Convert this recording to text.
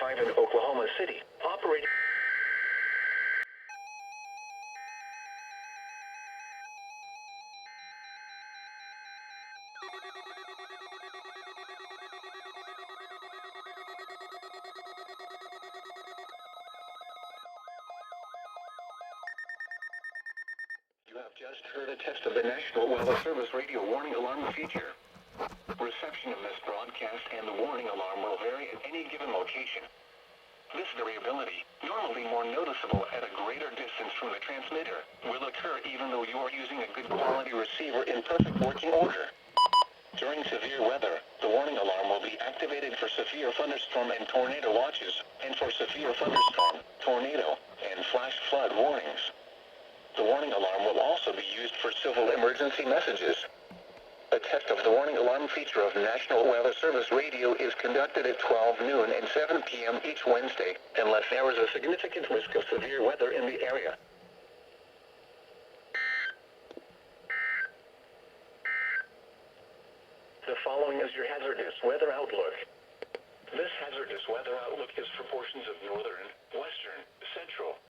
WXK85 in Oklahoma City, operating. You have just heard a test of the National Weather Service radio warning alarm feature. Reception of this broadcast and the warning alarm will vary at any given location. This variability, normally more noticeable at a greater distance from the transmitter, will occur even though you are using a good quality receiver in perfect working order. During severe weather, the warning alarm will be activated for severe thunderstorm and tornado watches, and for severe thunderstorm, tornado, and flash flood warnings. The warning alarm will also be used for civil emergency messages. A test of the warning alarm feature of National Weather Service Radio is conducted at 12 noon and 7 p.m. each Wednesday, unless there is a significant risk of severe weather in the area. The following is your hazardous weather outlook. This hazardous weather outlook is for portions of northern, western, central,